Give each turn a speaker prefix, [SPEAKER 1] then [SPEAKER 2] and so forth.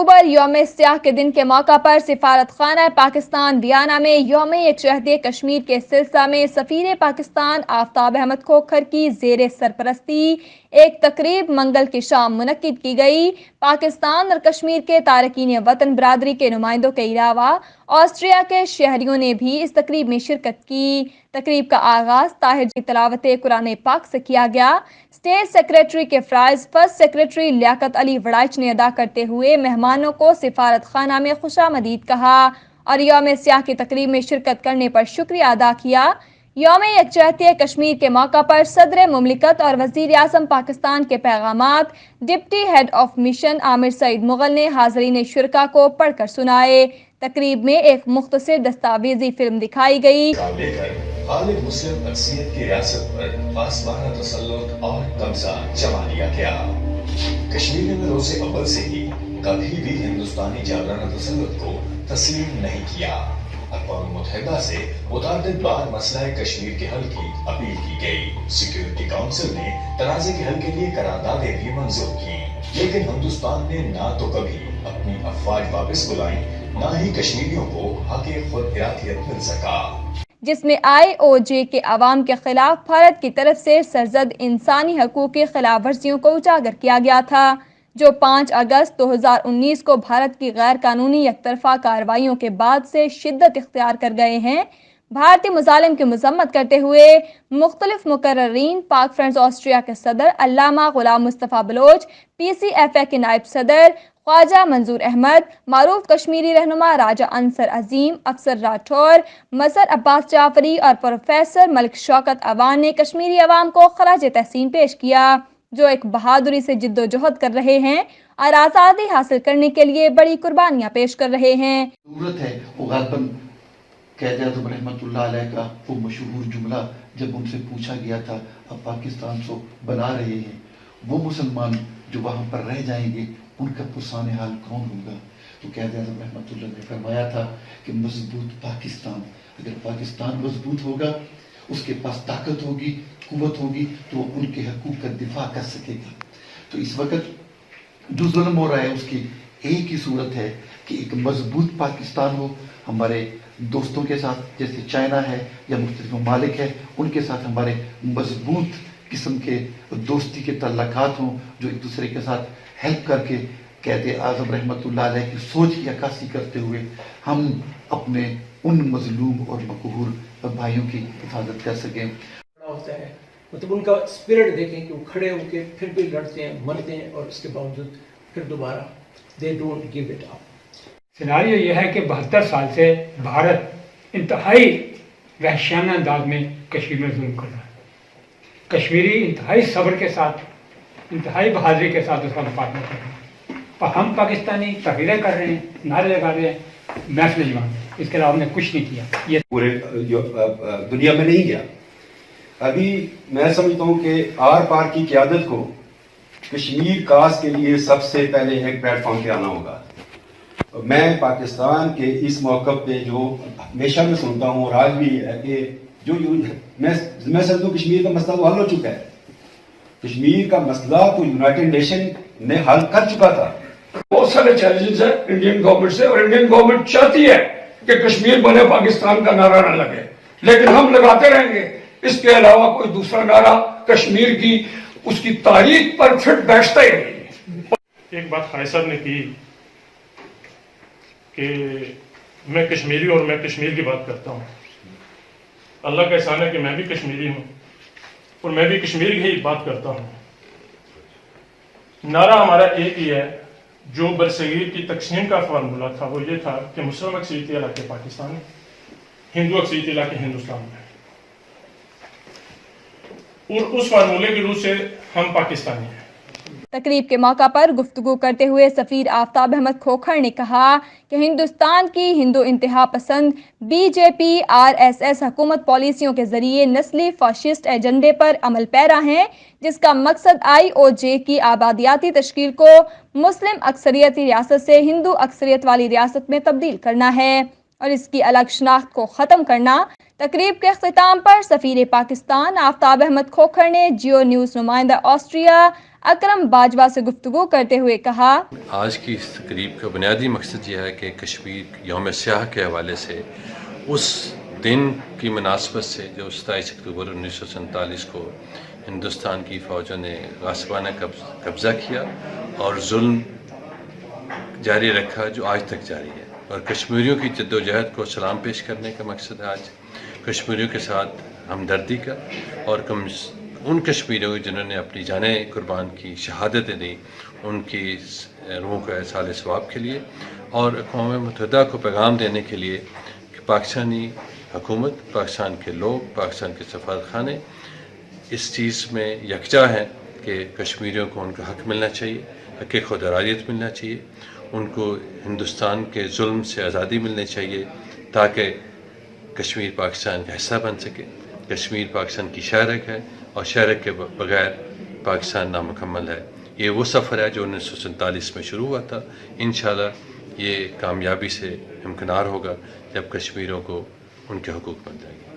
[SPEAKER 1] اکتوبر یوم سیاہ کے دن کے موقع پر سفارت خانہ پاکستان ویانا میں یوم یکجہتی کشمیر کے سلسلہ میں سفیر پاکستان آفتاب احمد کھوکھر کی زیر سرپرستی ایک تقریب منگل کی شام منعقد کی گئی۔ پاکستان اور کشمیر کے تارکین وطن برادری کے نمائندوں کے علاوہ آسٹریا کے شہریوں نے بھی اس تقریب میں شرکت کی۔ تقریب کا آغاز طاہر کی تلاوت قرآن پاک سے کیا گیا۔ اسٹیٹ سیکریٹری کے فرائض فرسٹ سیکریٹری لیاقت علی وڑائچ نے ادا کرتے ہوئے مہمانوں کو سفارت خانہ میں خوش آمدید کہا اور یوم سیاہ کی تقریب میں شرکت کرنے پر شکریہ ادا کیا۔ یوم یکجہتی کشمیر کے موقع پر صدر مملکت اور وزیر اعظم پاکستان کے پیغامات ڈپٹی ہیڈ آف مشن عامر سعید مغل نے حاضرین شرکا کو پڑھ کر سنائے۔ تقریب میں ایک مختصر دستاویزی فلم دکھائی گئی۔
[SPEAKER 2] غالب مسلم اکثریت کی ریاست پر پاسبانہ تسلط اور قبضہ جما لیا گیا۔ کشمیر نے روز اول سے ہی کبھی بھی ہندوستانی جابرانہ تسلط کو تسلیم نہیں کیا۔ اقوام متحدہ سے متعدد بار مسئلہ کشمیر کے حل کی اپیل کی گئی۔ سیکیورٹی کونسل نے تنازع کے حل کے لیے قراردادیں بھی منظور کی، لیکن ہندوستان نے نہ تو کبھی اپنی افواج واپس بلائیں، نہ ہی کشمیریوں کو حق خود ارادیت مل سکا،
[SPEAKER 1] جس میں IOJ کے عوام کے خلاف بھارت کی طرف سے سرزد انسانی حقوق کی خلاف ورزیوں کو اجاگر کیا گیا تھا، جو 5 اگست 2019 کو بھارت کی غیر قانونی یک طرفہ کارروائیوں کے بعد سے شدت اختیار کر گئے ہیں۔ بھارتی مظالم کی مذمت کرتے ہوئے مختلف مقررین، پاک فرینڈز آسٹریا کے صدر علامہ غلام مصطفیٰ بلوچ، PCFA کے نائب صدر خواجہ منظور احمد، معروف کشمیری رہنما راجہ انصر عظیم، افسر راٹھور، مظہر عباس جعفری اور پروفیسر ملک شوکت عوان نے کشمیری عوام کو خراج تحسین پیش کیا، جو ایک بہادری سے جد و جہد کر رہے ہیں اور آزادی حاصل کرنے کے لیے بڑی قربانیاں پیش کر رہے ہیں۔
[SPEAKER 3] ضرورت ہے وہ غالباً قائد اعظم رحمۃ اللہ علیہ کا وہ مشہور جملہ جب ان سے پوچھا گیا تھا اب پاکستان کو بنا رہے ہیں، وہ مسلمان جو وہاں پر رہ جائیں گے ان کا پرسان حال کون ہوگا؟ تو قائد اعظم رحمۃ اللہ نے فرمایا تھا کہ مضبوط پاکستان، اگر پاکستان مضبوط ہوگا، اس کے پاس طاقت ہوگی، قوت ہوگی، تو ان کے حقوق کا دفاع کر سکے گا۔ تو اس وقت جو ظلم ہو رہا ہے اس کی ایک ہی صورت ہے کہ ایک مضبوط پاکستان ہو، ہمارے دوستوں کے ساتھ جیسے چائنا ہے یا مختلف ممالک ہے ان کے ساتھ ہمارے مضبوط قسم کے دوستی کے تعلقات ہوں، جو ایک دوسرے کے ساتھ ہیلپ کر کے قائد اعظم رحمۃ اللہ علیہ کی سوچ کی عکاسی کرتے ہوئے ہم اپنے ان مظلوم اور مقہور بھائیوں کی حفاظت کر سکیں۔
[SPEAKER 4] ہوتا ہے مطلب ان کا اسپرٹ دیکھیں کہ وہ کھڑے ہو کے پھر بھی لڑتے ہیں، مرتے ہیں اور اس کے باوجود پھر دوبارہ they don't give it up.
[SPEAKER 5] Scenario یہ ہے کہ 72 سال سے بھارت انتہائی وحشیانہ انداز میں کشمیر میں ظلم کر رہا ہے۔ کشمیری انتہائی صبر کے ساتھ، انتہائی بہادری کے ساتھ اس کا مقابلہ کر رہے ہیں، اور ہم پاکستانی تقریریں کر رہے ہیں، نعرے لگا رہے ہیں، محفل جوان، اس کے علاوہ ہم نے کچھ نہیں کیا۔ یہ
[SPEAKER 6] پورے دنیا میں نہیں گیا۔ ابھی میں سمجھتا ہوں کہ آر پار کی قیادت کو کشمیر کاس کے لیے سب سے پہلے ایک پلیٹ فارم پہ آنا ہوگا۔ میں پاکستان کے اس موقع پہ جو ہمیشہ میں سنتا ہوں اور آج بھی ہے کہ جو میں سمجھتا ہوں کشمیر کا مسئلہ تو حل ہو چکا ہے۔ کشمیر کا مسئلہ تو یونائٹڈ نیشن نے حل کر چکا تھا۔
[SPEAKER 7] بہت سارے چیلنجز ہیں انڈین گورنمنٹ سے، اور انڈین گورنمنٹ چاہتی ہے کہ کشمیر بنے پاکستان کا نعرہ نہ لگے، لیکن ہم لگاتے رہیں گے۔ اس کے علاوہ کوئی دوسرا نعرہ کشمیر کی اس کی تاریخ پر پھر بیٹھتا ہی نہیں۔
[SPEAKER 8] ایک بات خالد صاحب نے کی کہ میں کشمیری اور میں کشمیر کی بات کرتا ہوں۔ اللہ کا احسان ہے کہ میں بھی کشمیری ہوں اور میں بھی کشمیر کی ہی بات کرتا ہوں۔ نعرہ ہمارا ایک ہی ہے، جو برصغیر کی تقسیم کا فارمولہ تھا وہ یہ تھا کہ مسلم اکثریتی علاقے پاکستان میں، ہندو اکثریتی علاقے ہندوستان میں، اور اس فارمولے کی روح سے ہم پاکستانی ہیں۔
[SPEAKER 1] تقریب کے موقع پر گفتگو کرتے ہوئے سفیر آفتاب احمد کھوکھر نے کہا کہ ہندوستان کی ہندو انتہا پسند BJP RSS حکومت پالیسیوں کے ذریعے نسلی فاشسٹ ایجنڈے پر عمل پیرا ہیں، جس کا مقصد IOJ کی آبادیاتی تشکیل کو مسلم اکثریتی ریاست سے ہندو اکثریت والی ریاست میں تبدیل کرنا ہے اور اس کی الگ شناخت کو ختم کرنا، تقریب کے اختتام پر سفیر پاکستان آفتاب احمد کھوکھر نے جیو نیوز نمائندہ آسٹریا اکرم باجوہ سے گفتگو کرتے ہوئے کہا،
[SPEAKER 9] آج کی اس تقریب کا بنیادی مقصد یہ ہے کہ کشمیر یوم سیاہ کے حوالے سے اس دن کی مناسبت سے جو 27 اکتوبر 1947 کو ہندوستان کی فوجوں نے غاصبانہ قبضہ کیا اور ظلم جاری رکھا جو آج تک جاری ہے، اور کشمیریوں کی جدوجہد کو سلام پیش کرنے کا مقصد ہے آج کشمیریوں کے ساتھ ہمدردی کا، اور ان کشمیریوں جنہوں نے اپنی جانیں قربان کی، شہادتیں دیں، ان کی روح کا احسال ثواب کے لیے، اور اقوام متحدہ کو پیغام دینے کے لیے کہ پاکستانی حکومت، پاکستان کے لوگ، پاکستان کے سفارتخانے اس چیز میں یکجا ہیں کہ کشمیریوں کو ان کا حق ملنا چاہیے، حق خود ارادیت ملنا چاہیے، ان کو ہندوستان کے ظلم سے آزادی ملنی چاہیے تاکہ کشمیر پاکستان کا حصہ بن سکے۔ کشمیر پاکستان کی شہرک ہے اور شہرک کے بغیر پاکستان نامکمل ہے۔ یہ وہ سفر ہے جو 1947 میں شروع ہوا تھا۔ انشاءاللہ یہ کامیابی سے ہمکنار ہوگا جب کشمیریوں کو ان کے حقوق مل جائیں گے۔